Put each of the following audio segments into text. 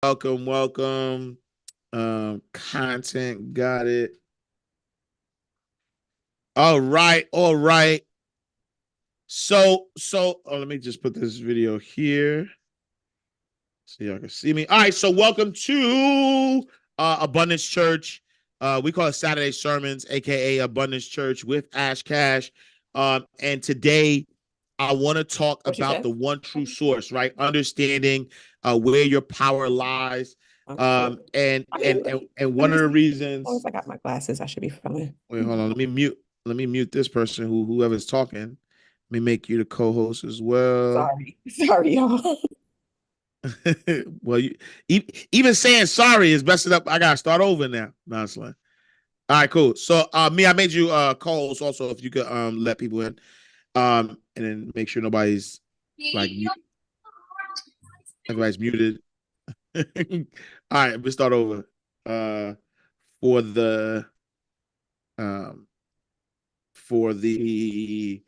Welcome, welcome. Content, got it. All right, all right. Let me just put this video here so y'all can see me. All right, so welcome to Abundance Church. We call it Saturday Sermons, aka Abundance Church with Ash Cash. And today I want to talk What you about said? the one true source, right? Understanding where your power lies. Okay. I And didn't really one of the understand. As long reasons. as I got my glasses, I should be fine. Wait, hold on. Let me mute this person whoever's talking. Let me make you the co-host as well. Sorry. Sorry, y'all. Well, even saying sorry is messing up. I gotta start over now. No, it's like, all right, cool. So, I made you co-host also. If you could let people in, and then make sure nobody's like everybody's muted. All right, we start over. Uh, for the um for the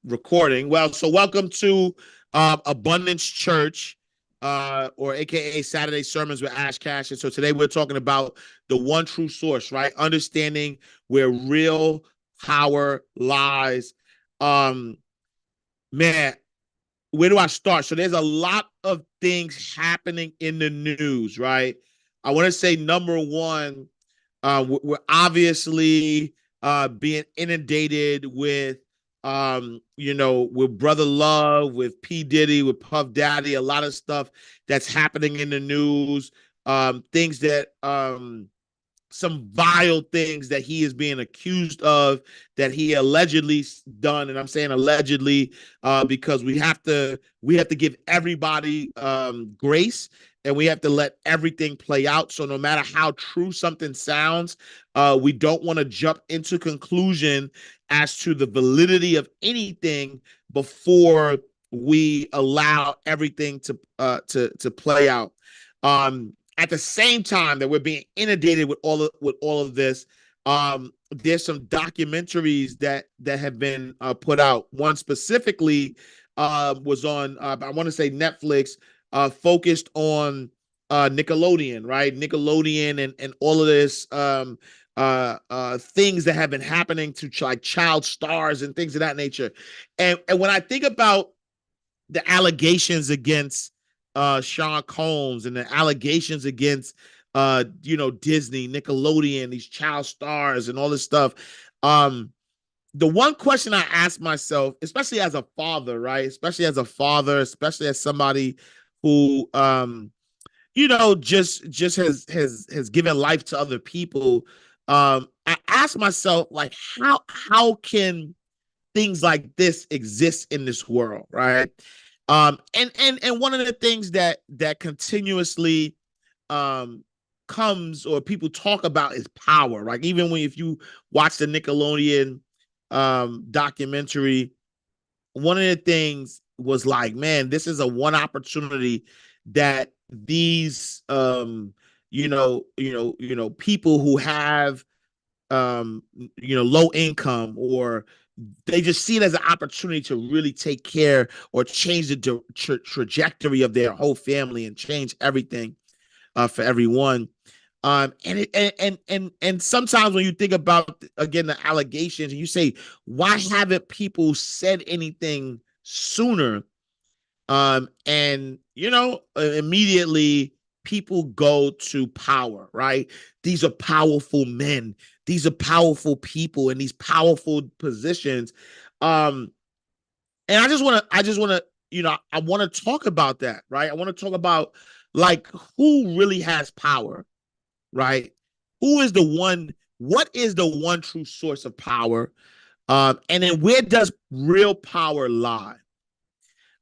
recording. Well, so welcome to Abundance Church, or AKA Saturday Sermons with Ash Cash. And so today we're talking about the one true source, right? Understanding where real power lies. Um, man, where do I start? So there's a lot of things happening in the news, right? I want to say number one, we're obviously being inundated with with Brother Love, with P. Diddy, with Puff Daddy, a lot of stuff that's happening in the news, things that some vile things that he is being accused of, that he allegedly done. And I'm saying allegedly because we have to give everybody grace, and we have to let everything play out. So no matter how true something sounds, we don't want to jump into conclusion as to the validity of anything before we allow everything to play out. At the same time that we're being inundated with all of this, there's some documentaries that have been put out. One specifically was on I want to say Netflix, focused on Nickelodeon, right? Nickelodeon and all of this things that have been happening to like child stars and things of that nature. And when I think about the allegations against Sean Combs and the allegations against Disney, Nickelodeon, these child stars and all this stuff. The one question I ask myself, especially as a father, right? Especially as a father, especially as somebody who just has given life to other people. I ask myself, like, how can things like this exist in this world, right? And one of the things that continuously um comes or people talk about is power. Like even when if you watch the Nickelodeon documentary, one of the things was like, man, this is a one opportunity that these people who have low income, or they just see it as an opportunity to really take care or change the trajectory of their whole family and change everything for everyone. And sometimes when you think about again the allegations, and you say, why haven't people said anything sooner? And immediately people go to power, right? These are powerful men, these are powerful people in these powerful positions. And I want to talk about that, right? I want to talk about like who really has power, right? Who is the one? What is the one true source of power? And then where does real power lie?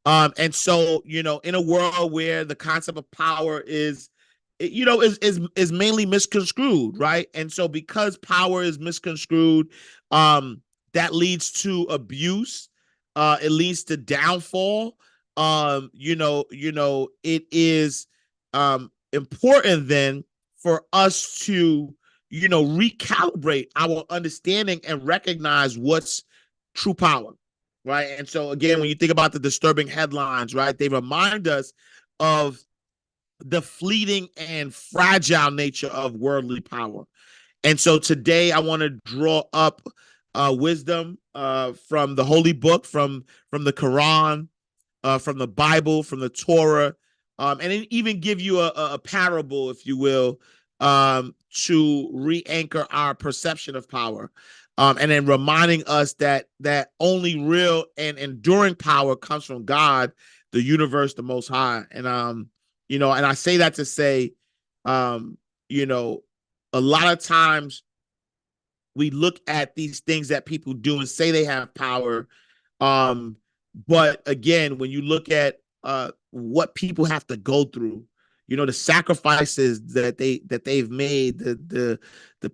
And so, in a world where the concept of power is mainly misconstrued, right? And so because power is misconstrued, that leads to abuse, it leads to downfall. It is important then for us to, recalibrate our understanding and recognize what's true power, right? And so again, when you think about the disturbing headlines, right, they remind us of the fleeting and fragile nature of worldly power. And so today I want to draw up wisdom from the holy book, from the Quran, from the Bible, from the Torah, and even give you a parable, if you will, to re-anchor our perception of power, and then reminding us that only real and enduring power comes from God, the universe, the Most High. And and I say that to say, um, you know, a lot of times we look at these things that people do and say they have power, but again, when you look at what people have to go through, the sacrifices that they've made, the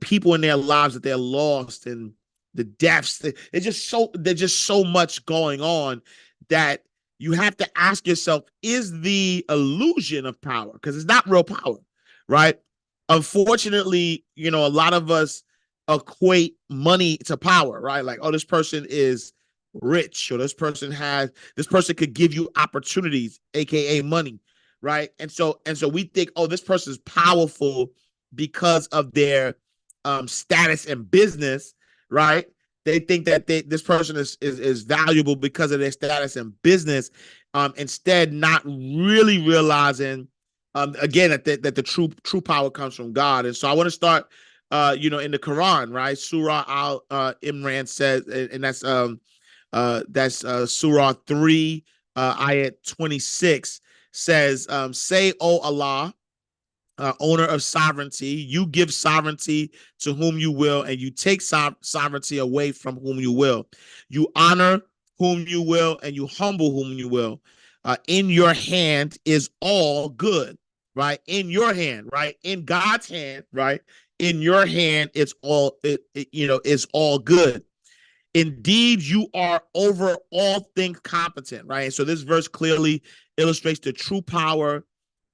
people in their lives that they're lost, and the deaths, there's just so much going on that you have to ask yourself, is the illusion of power, because it's not real power, right? Unfortunately, a lot of us equate money to power, right? Like, oh, this person is rich, or this person could give you opportunities, aka money, right? And so we think, oh, this person is powerful because of their status in business, right? They think that this person is valuable because of their status in business, instead not really realizing, again, that the true power comes from God. And so I want to start, in the Quran, right? Surah Al Imran says, and that's Surah 3, ayat 26, says, say, O Allah, owner of sovereignty, you give sovereignty to whom you will, and you take sovereignty away from whom you will. You honor whom you will, and you humble whom you will. In your hand is all good, right? In your hand, right? In God's hand, right? In your hand, it's all is all good. Indeed, you are over all things competent, right? And so this verse clearly illustrates the true power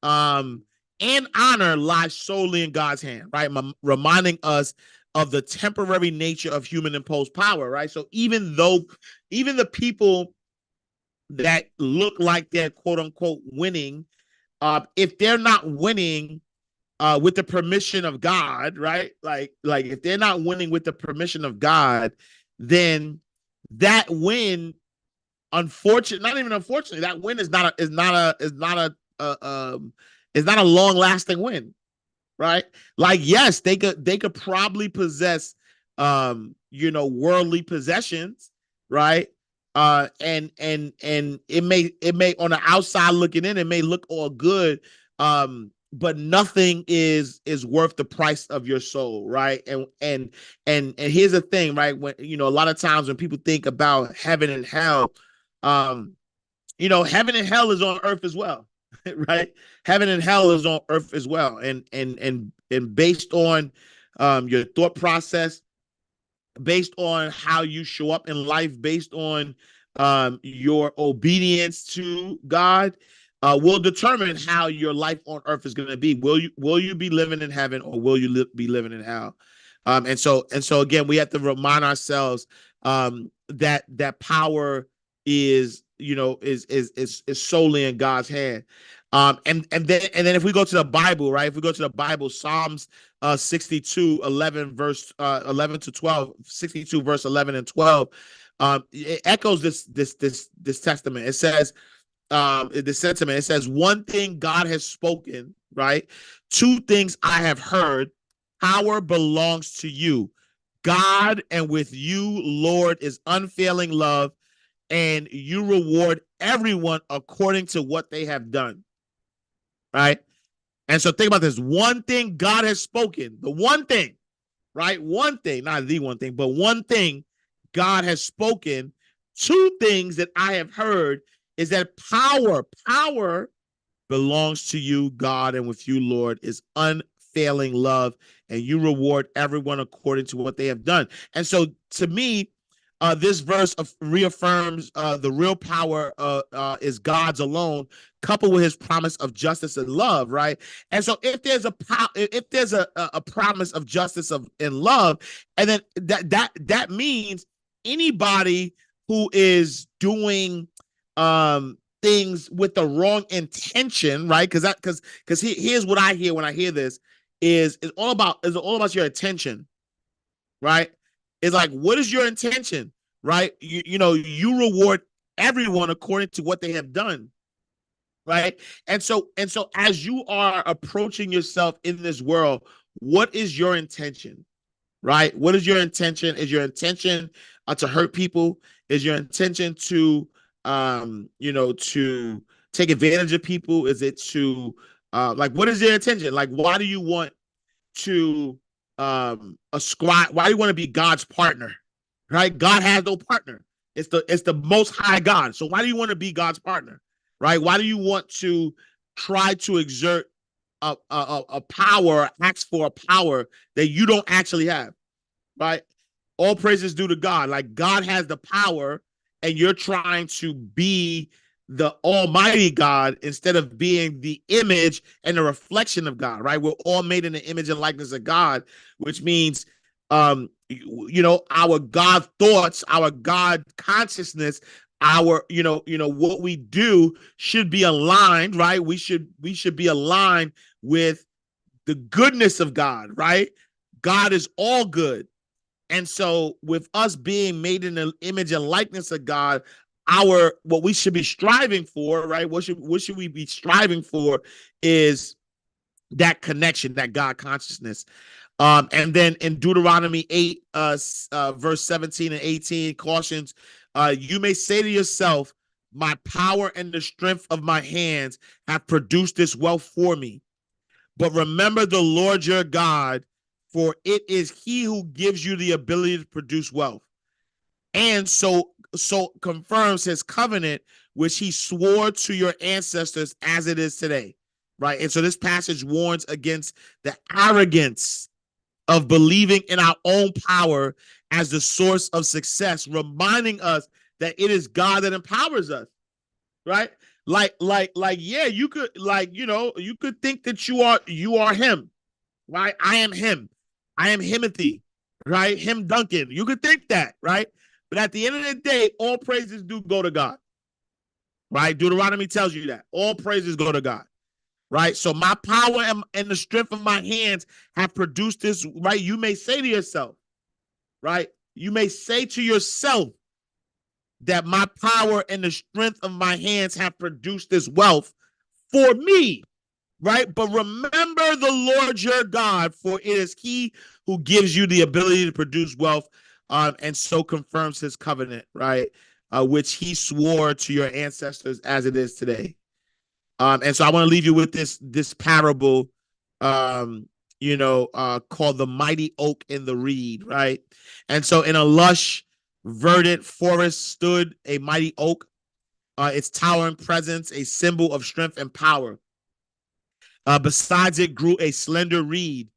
and honor lies solely in God's hand, right? Reminding us of the temporary nature of human imposed power, right? So even the people that look like they're quote unquote winning, if they're not winning with the permission of God, right? Like if they're not winning with the permission of God, then that win, not even unfortunately, that win is not a long lasting win, right? Like, yes, they could probably possess worldly possessions, right? And it may on the outside looking in, it may look all good, but nothing is worth the price of your soul, right? And here's the thing, right? When a lot of times when people think about heaven and hell, heaven and hell is on earth as well, right? Heaven and hell is on earth as well, and based on your thought process, based on how you show up in life, based on your obedience to God, will determine how your life on earth is going to be. Will you be living in heaven, or will you be living in hell? And so again, we have to remind ourselves that power is solely in God's hand. And then if we go to the Bible, right? If we go to the Bible, Psalms 62, 11 verse 11 to 12, 62 verse 11 and 12, it echoes this testament. It says, the sentiment, it says, one thing God has spoken, right? Two things I have heard. Power belongs to you, God, and with you, Lord, is unfailing love, and you reward everyone according to what they have done, right? And so think about this. One thing God has spoken, the one thing, right? One thing, not the one thing, but one thing God has spoken. Two things that I have heard is that power belongs to you, God, and with you, Lord, is unfailing love, and you reward everyone according to what they have done. And so to me, this verse reaffirms the real power is God's alone, coupled with his promise of justice and love, right? And so if there's a promise of justice and love, and then that means anybody who is doing things with the wrong intention, right? Because here's what I hear when I hear this is all about your intention, right? It's like, what is your intention, right? You reward everyone according to what they have done, right? And so as you are approaching yourself in this world, what is your intention, right? What is your intention? Is your intention to hurt people? Is your intention to to take advantage of people? Is it to like, what is your intention? Like, why do you want to ascribe, why do you want to be God's partner? Right? God has no partner. It's the most high God. So why do you want to be God's partner? Right? Why do you want to try to exert a power, ask for a power that you don't actually have? Right? All praises due to God. Like, God has the power, and you're trying to be the Almighty God instead of being the image and the reflection of God, right? We're all made in the image and likeness of God, which means our God thoughts, our God consciousness, our what we do should be aligned, right? We should be aligned with the goodness of God, right? God is all good. And so with us being made in the image and likeness of God, what we should be striving for, right? What should we be striving for is that connection, that God consciousness. And then in Deuteronomy 8, verse 17 and 18, cautions, you may say to yourself, my power and the strength of my hands have produced this wealth for me. But remember the Lord your God, for it is he who gives you the ability to produce wealth. And so confirms his covenant, which he swore to your ancestors as it is today, right? And so this passage warns against the arrogance of believing in our own power as the source of success, reminding us that it is God that empowers us, right? Like, yeah, you could, you could think that you are him, right? I am him. I am Himothy, right? Him Duncan. You could think that, right? But at the end of the day, all praises do go to God, right? Deuteronomy tells you that. All praises go to God, right? So my power and the strength of my hands have produced this, right? You may say to yourself, right? You may say to yourself that my power and the strength of my hands have produced this wealth for me, right? But remember the Lord your God, for it is he who gives you the ability to produce wealth, and so confirms his covenant, right? Which he swore to your ancestors as it is today. And so I want to leave you with this parable, called the mighty oak and the reed, right? And so in a lush, verdant forest stood a mighty oak, its towering presence a symbol of strength and power. Besides it grew a slender reed,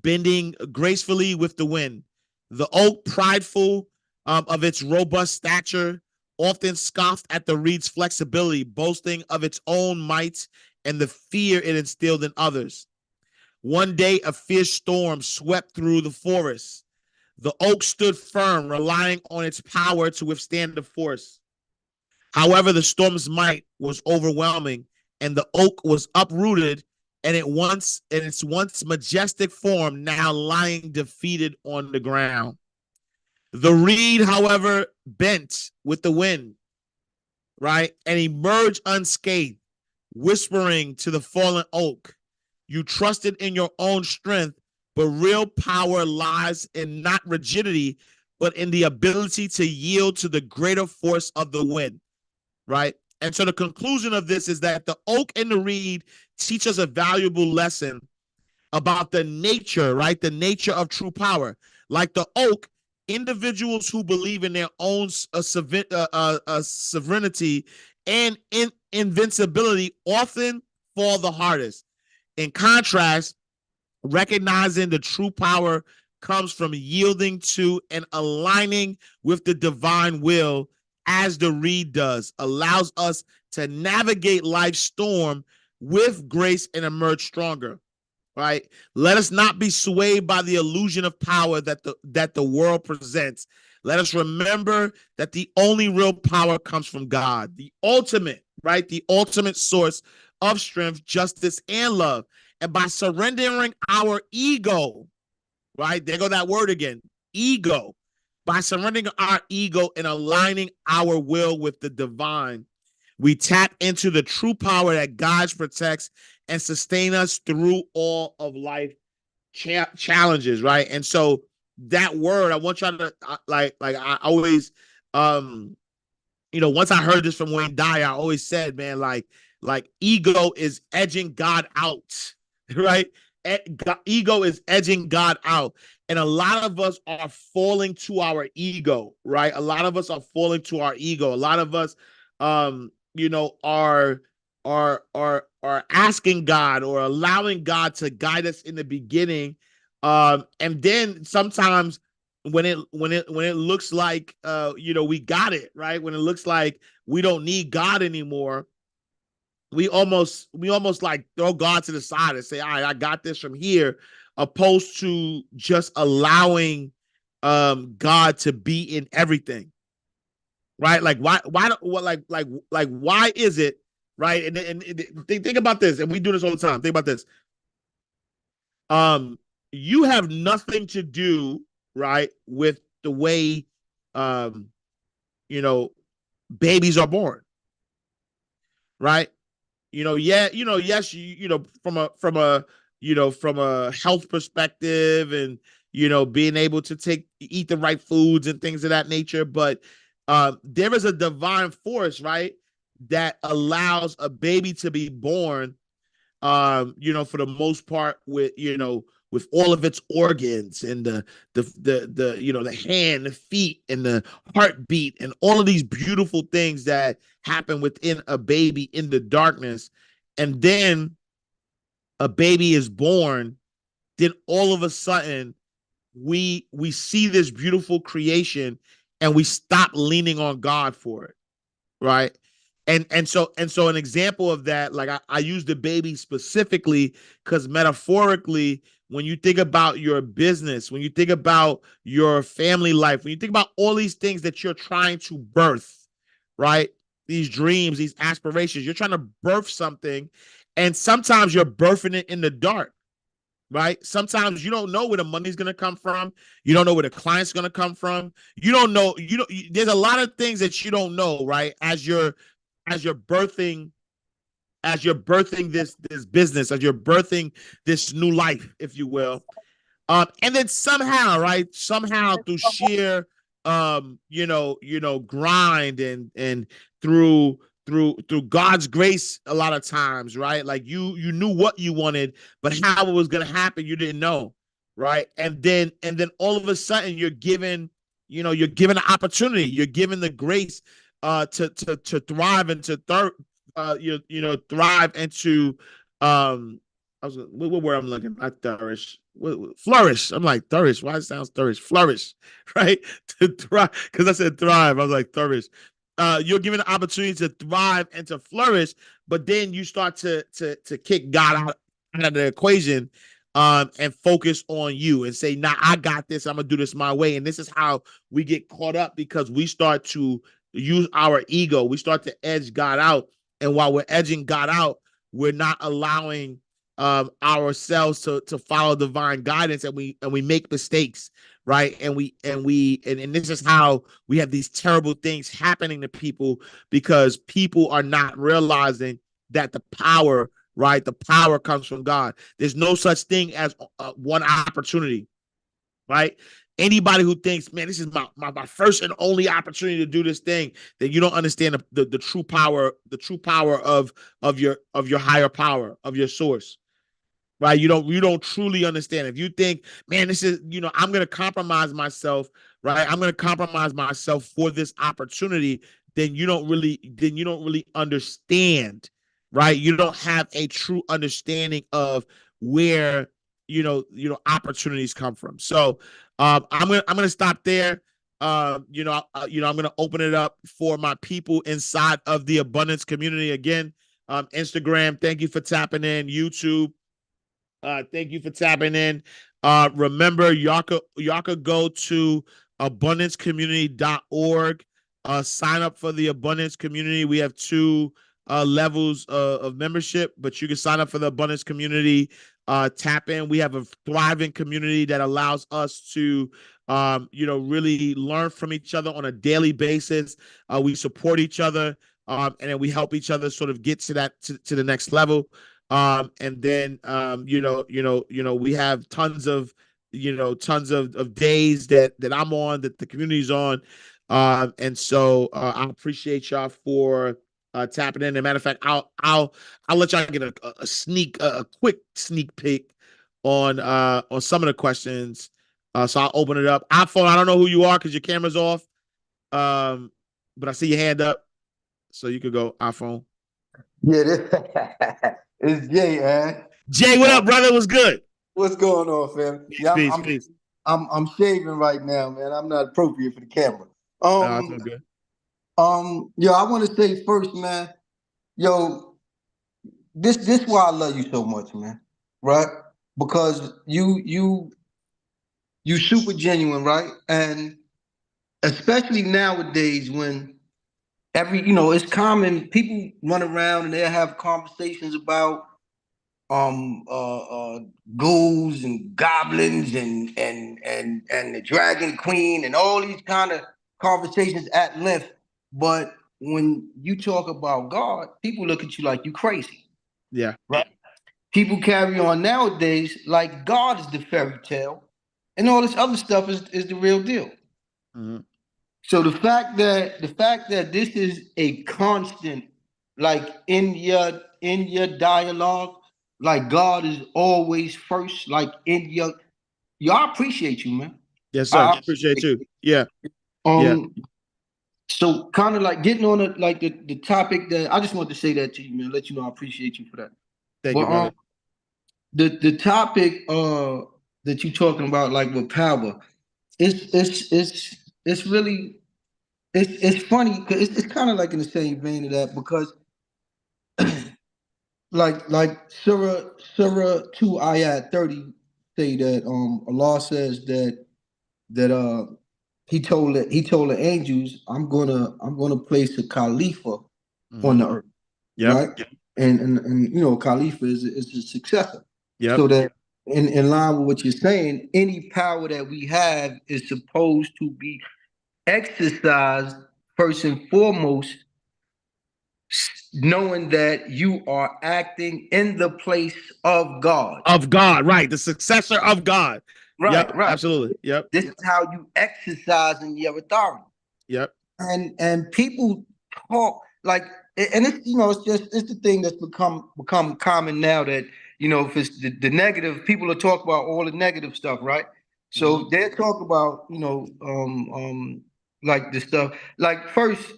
bending gracefully with the wind. The oak, prideful of its robust stature, often scoffed at the reed's flexibility, boasting of its own might and the fear it instilled in others. One day, a fierce storm swept through the forest. The oak stood firm, relying on its power to withstand the force. However, the storm's might was overwhelming, and the oak was uprooted, and its once majestic form now lying defeated on the ground. The reed, however, bent with the wind, right, and emerged unscathed, whispering to the fallen oak, you trusted in your own strength, but real power lies in not rigidity, but in the ability to yield to the greater force of the wind, right? And so the conclusion of this is that the oak and the reed teach us a valuable lesson about the nature, right? The nature of true power. Like the oak, individuals who believe in their own sovereignty and invincibility often fall the hardest. In contrast, recognizing the true power comes from yielding to and aligning with the divine will, as the reed does, allows us to navigate life's storm with grace and emerge stronger, right? Let us not be swayed by the illusion of power that the world presents. Let us remember that the only real power comes from God, the ultimate, right? The ultimate source of strength, justice, and love. And by surrendering our ego, right? There go that word again, ego. By surrendering our ego and aligning our will with the divine, we tap into the true power that guides, protects, and sustain us through all of life challenges, right? And so that word, I want y'all to like I always, once I heard this from Wayne Dyer, I always said, man, like ego is edging God out, right? Ego is edging God out. And a lot of us are falling to our ego, right? A lot of us are falling to our ego. A lot of us, are asking God or allowing God to guide us in the beginning. And then sometimes when it looks like we got it, right? When it looks like we don't need God anymore, we almost like throw God to the side and say, all right, I got this from here, opposed to just allowing God to be in everything. Right? Like why why is it, right? And think about this, and we do this all the time. Think about this. You have nothing to do, right, with the way babies are born, right? Yes, from a health perspective, and being able to eat the right foods and things of that nature, but there is a divine force, right, that allows a baby to be born, for the most part, with all of its organs and the hand, the feet, and the heartbeat, and all of these beautiful things that happen within a baby in the darkness. And then a baby is born, then all of a sudden we see this beautiful creation and we stop leaning on God for it, right? And so an example of that, like I use the baby specifically because metaphorically, when you think about your business, when you think about your family life, when you think about all these things that you're trying to birth, right? These dreams, these aspirations, you're trying to birth something, and sometimes you're birthing it in the dark, right? Sometimes you don't know where the money's going to come from. You don't know where the client's going to come from. You don't know, there's a lot of things that you don't know, right? As you're birthing this business, as you're birthing this new life, if you will. And then somehow through sheer grind and through God's grace, a lot of times, right? Like you knew what you wanted, but how it was going to happen, you didn't know, right? And then all of a sudden you're given an opportunity, you're given the grace to thrive and to thrive and to what word I'm looking at? Flourish. Flourish. I'm like flourish. Why it sounds flourish? Flourish, right? To thrive, because I said thrive. I was like flourish. You're given an opportunity to thrive and to flourish, but then you start to kick God out of the equation, and focus on you and say, "Nah, I got this. I'm gonna do this my way." And this is how we get caught up, because we start to use our ego. We start to edge God out, and while we're edging God out, we're not allowing ourselves to follow divine guidance, and we make mistakes, right? And this is how we have these terrible things happening to people, because people are not realizing that the power, right? The power comes from God. There's no such thing as one opportunity, right? Anybody who thinks, man, this is my first and only opportunity to do this thing, then you don't understand the true power, of your higher power, of your source. Right? You don't truly understand. If you think, man, this is, I'm going to compromise myself, right? I'm going to compromise myself for this opportunity, then you don't really understand, right? You don't have a true understanding of where, opportunities come from. So, I'm going to stop there. I'm going to open it up for my people inside of the abundance community. Again, Instagram, thank you for tapping in. YouTube, thank you for tapping in. Remember, y'all could go to abundancecommunity.org. Sign up for the abundance community. We have two levels of membership, but you can sign up for the Abundance Community tap in. We have a thriving community that allows us to really learn from each other on a daily basis. We support each other, and then we help each other sort of get to that to the next level. And then we have tons of days that I'm on, that the community's on. And so I appreciate y'all for tapping in. As a matter of fact, I'll let y'all get a quick sneak peek on some of the questions. So I'll open it up. iPhone, I don't know who you are because your camera's off. But I see your hand up, so you could go iPhone. Yeah, it's Jay, man. Jay, what up, brother? What's good? What's going on, fam? Yeah, peace. I'm shaving right now, man. I'm not appropriate for the camera. That's no good. Yo, I want to say first, man. Yo, this why I love you so much, man. Right? Because you super genuine, right? And especially nowadays when it's common, people run around and they have conversations about ghouls and goblins and the dragon queen and all these kind of conversations at length. But when you talk about God, people look at you like you crazy. Yeah. Right? People carry on nowadays like God is the fairy tale and all this other stuff is the real deal. Mm-hmm. So the fact that this is a constant, like in your dialogue, like God is always first, like in I appreciate you, man. Yes, sir. I appreciate you. Yeah. So kind of like getting on the topic that I just wanted to say that to you, man. Let you know I appreciate you for that. Thank you, brother. The topic that you're talking about, like with power, it's really. It's funny because it's kind of like in the same vein of that, because like Surah 2 ayat 30 say that Allah says that he told the angels, I'm gonna place a Khalifa on the earth. Yep. Right? Yep. And Khalifa is a successor. Yep. So that in line with what you're saying, any power that we have is supposed to be exercised first and foremost, knowing that you are acting in the place of God. Of God, right. The successor of God. Right, yep, right. Absolutely. Yep. This is how you exercise in your authority. Yep. And people talk like, and it's it's the thing that's become common now, that if it's the negative, people will talk about all the negative stuff, right? So they talk about like the stuff. Like first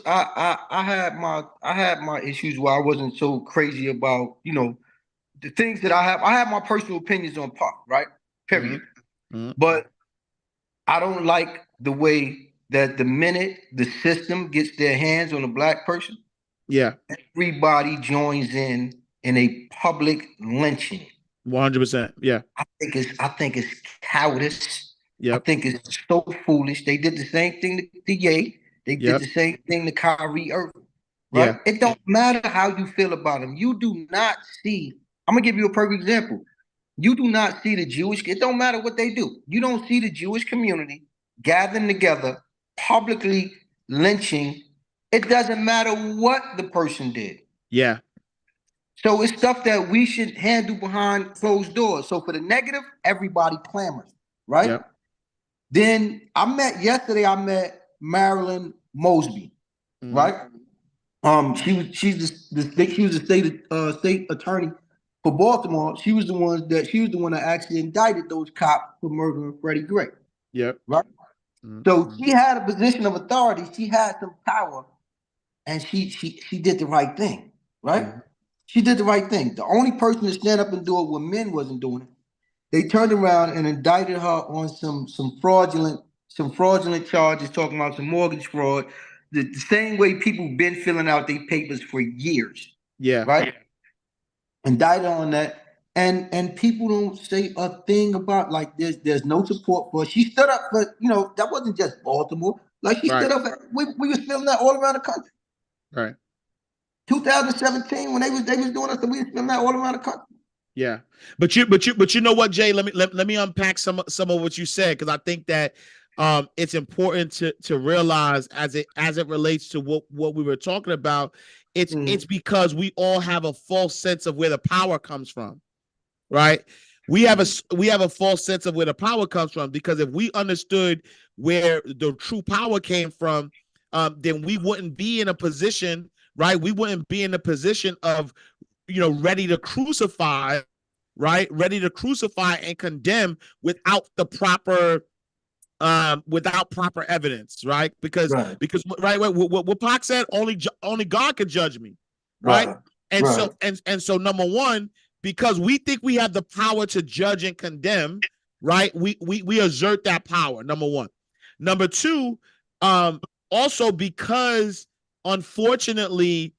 I had my issues where I wasn't so crazy about the things that I have my personal opinions on Pac, right? Period. But I don't like the way that the minute the system gets their hands on a black person, everybody joins in a public lynching. 100%. Yeah. I think it's cowardice. Yep. I think it's so foolish. They did the same thing to Ye. They did the same thing to Kyrie Irving. Right? Yeah. It don't matter how you feel about them. You do not see. I'm gonna give you a perfect example. You do not see the Jewish. It don't matter what they do. You don't see the Jewish community gathering together, publicly lynching. It doesn't matter what the person did. Yeah. So it's stuff that we should handle behind closed doors. So for the negative, everybody clamors, right? Yep. Then yesterday I met Marilyn Mosby, right? She was the state attorney for Baltimore. She was the one that actually indicted those cops for murdering Freddie Gray. Yep. Right. So she had a position of authority. She had some power, and she did the right thing, right? She did the right thing. The only person to stand up and do it when men wasn't doing it, they turned around and indicted her on some fraudulent charges, talking about some mortgage fraud. The same way people been filling out their papers for years. Yeah. Right? Yeah. Indicted on that. And people don't say a thing about, like, there's no support for her. She stood up for, that wasn't just Baltimore. Like, she stood up for, we was feeling that all around the country. Right. 2017 when they was doing us, and we spent that all around the country. Yeah, but you know what, Jay? Let me unpack some of what you said, because I think that it's important to realize as it relates to what we were talking about. It's because we all have a false sense of where the power comes from, right? We have a false sense of where the power comes from, because if we understood where the true power came from, then we wouldn't be in a position, right? We wouldn't be in a position of, ready to crucify, right? Ready to crucify and condemn without the proper evidence, right? Because what Pac said, only God can judge me, right? So number one, because we think we have the power to judge and condemn, right? We assert that power. Number one. Number two, also because unfortunately,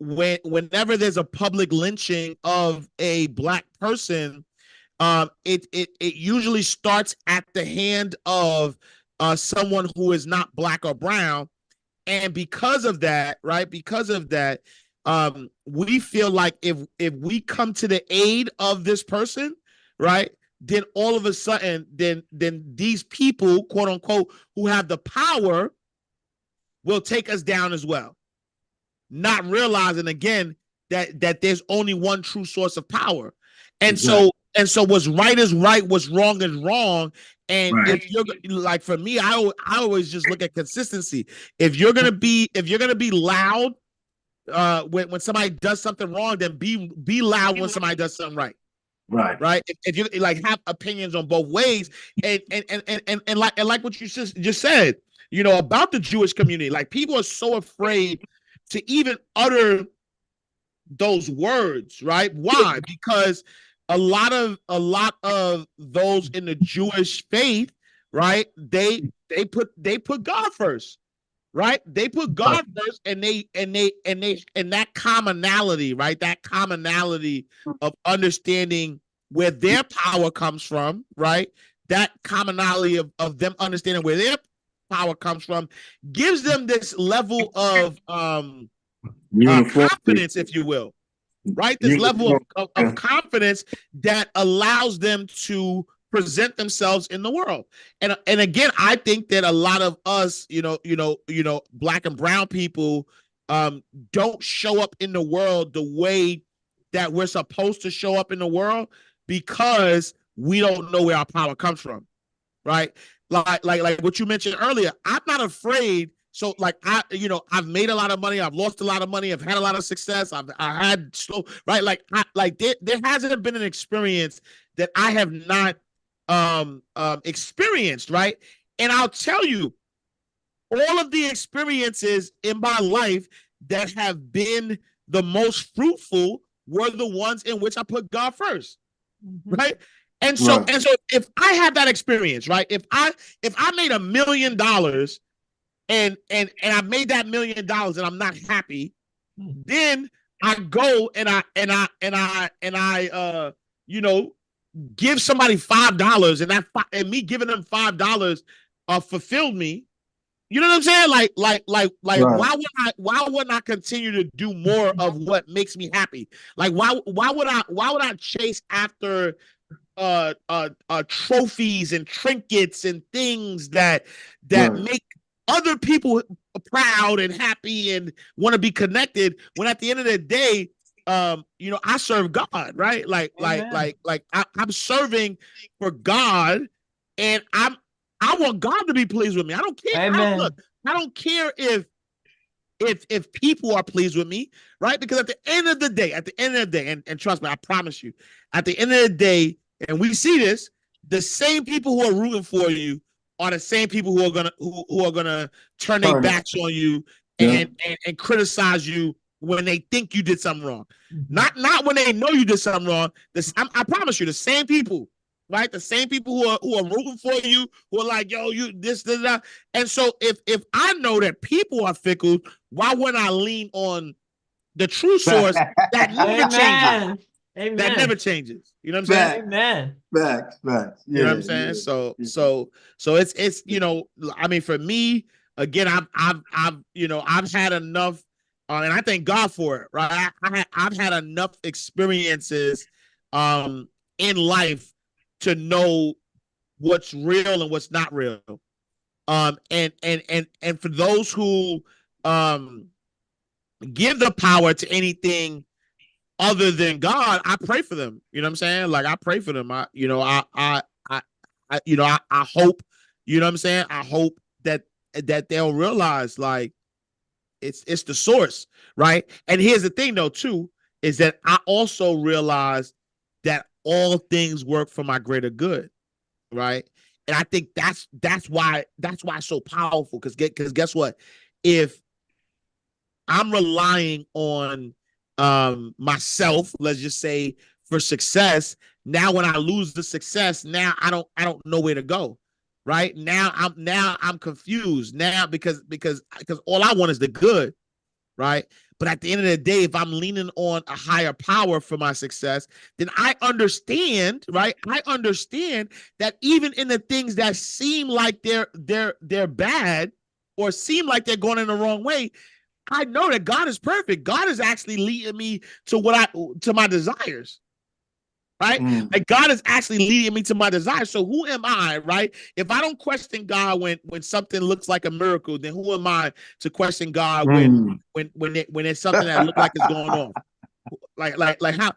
whenever there's a public lynching of a Black person, it usually starts at the hand of someone who is not Black or brown, and because of that, right? Because of that, we feel like if we come to the aid of this person, right, then all of a sudden, then these people, quote unquote, who have the power, will take us down as well, not realizing again that there's only one true source of power, and so what's right is right, what's wrong is wrong. And if you're like, for me, I always just look at consistency. If you're gonna be loud when somebody does something wrong, then be loud when somebody does something right. Right. If you like have opinions on both ways, and like what you just said, about the Jewish community, like people are so afraid to even utter those words, right? Why? Because a lot of those in the Jewish faith, right? They put God first, right? They put God first, and that commonality, right? That commonality of understanding where their power comes from, right? That commonality of them understanding where their power comes from gives them this level of confidence, if you will, right? This level of confidence that allows them to present themselves in the world. And again, I think that a lot of us, Black and brown people, don't show up in the world the way that we're supposed to show up in the world, because we don't know where our power comes from, right? Like what you mentioned earlier, I'm not afraid. So like I've made a lot of money, I've lost a lot of money, I've had a lot of success, I had slow, right? There hasn't been an experience that I have not experienced, right? And I'll tell you, all of the experiences in my life that have been the most fruitful were the ones in which I put God first, right? And so if I had that experience, right? If I made $1 million and I made that $1 million and I'm not happy, then I go and I give somebody $5, and me giving them $5 fulfilled me. You know what I'm saying? Like why wouldn't I continue to do more of what makes me happy? Like why would I chase after trophies and trinkets and things that make other people proud and happy and want to be connected, when at the end of the day, I serve God, right? I'm serving for God, and I want God to be pleased with me. I don't care. I don't care if people are pleased with me, right? Because at the end of the day, and trust me, I promise you, at the end of the day, and we see this, the same people who are rooting for you are the same people who are gonna turn their backs on you and criticize you when they think you did something wrong. Not when they know you did something wrong. I promise you, the same people, right? The same people who are rooting for you, who are like, yo, you this, that. And so if I know that people are fickle, why wouldn't I lean on the true source that never changes? Amen. That never changes. You know what I'm saying? Amen. Facts. You know what I'm saying? So it's I mean, for me, again, I've had enough And I thank God for it, right? I've had enough experiences in life to know what's real and what's not real. And for those who give the power to anything other than God, I pray for them. You know what I'm saying? Like, I pray for them. I hope, you know what I'm saying? I hope that they'll realize, like, it's the source, right? And here's the thing, though, too, is that I also realize that all things work for my greater good, right? And I think that's why it's so powerful. Because guess what? If I'm relying on myself, let's just say, for success, now when I lose the success, now I don't know where to go. Right now I'm confused now because all I want is the good, right? But at the end of the day, if I'm leaning on a higher power for my success, then I understand, right? I understand that even in the things that seem like they're bad or seem like they're going in the wrong way, I know that God is perfect. God is actually leading me to my desires. Right? Like, God is actually leading me to my desires. So who am I, right? If I don't question God when something looks like a miracle, then who am I to question God when it's something that looks like it's going on? Like how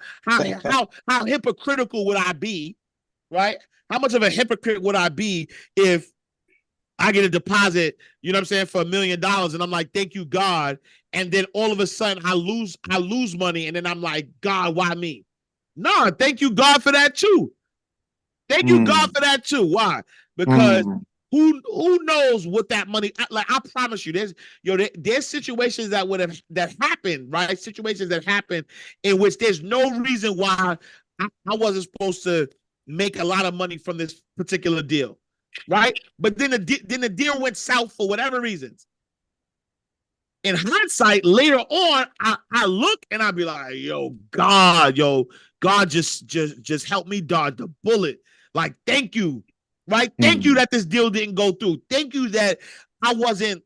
hypocritical would I be, right? How much of a hypocrite would I be if I get a deposit, you know what I'm saying, for $1 million, and I'm like, thank you, God, and then all of a sudden I lose money, and then I'm like, God, why me? No, thank you, God, for that too. Thank you, God, for that too. Why? Because who knows what that money? Like, I promise you, there's situations that happened, right? Situations that happen in which there's no reason why I wasn't supposed to make a lot of money from this particular deal, right? But then the deal went south for whatever reasons. In hindsight, later on, I look and I be like, God just help me dodge the bullet. Like, thank you, right? Thank you that this deal didn't go through. Thank you that I wasn't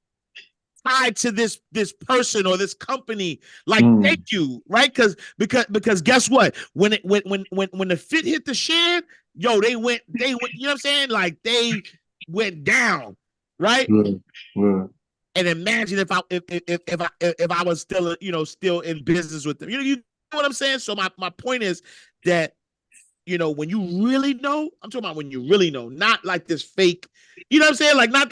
tied to this person or this company. Like, thank you, right? Because guess what? When the fit hit the shed, they went, you know what I'm saying? Like, they went down, right? Yeah. And imagine if I was still still in business with them. You know what I'm saying? So my point is that, when you really know, I'm talking about when you really know, not like this fake, you know what I'm saying? Like, not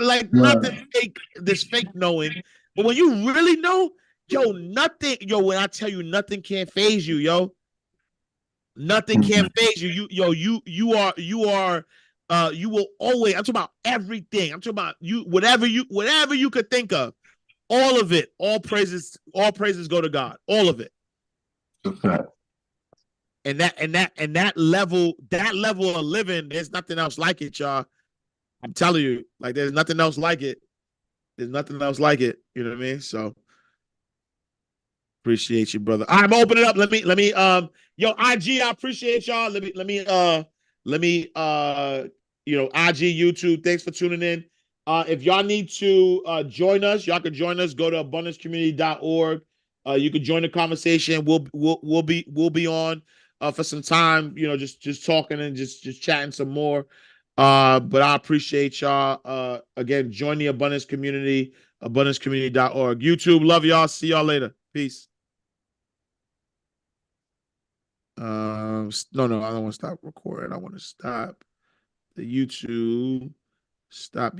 this fake knowing, but when you really know, when I tell you, nothing can phase you, nothing can phase you. You are you will always, I'm talking about everything. I'm talking about whatever you could think of. All of it, all praises go to God. All of it. Okay. And that level of living, there's nothing else like it, y'all. I'm telling you, like, there's nothing else like it. There's nothing else like it. You know what I mean? So appreciate you, brother. I'm gonna open it up. Let me IG, I appreciate y'all. Let me IG, YouTube. Thanks for tuning in. If y'all need to join us, y'all can join us. Go to abundancecommunity.org. You can join the conversation. We'll be on for some time, just talking and just chatting some more. But I appreciate y'all. Again, join the Abundance Community, abundancecommunity.org. YouTube, love y'all. See y'all later. Peace. No, I don't want to stop recording. I want to stop the YouTube. Stop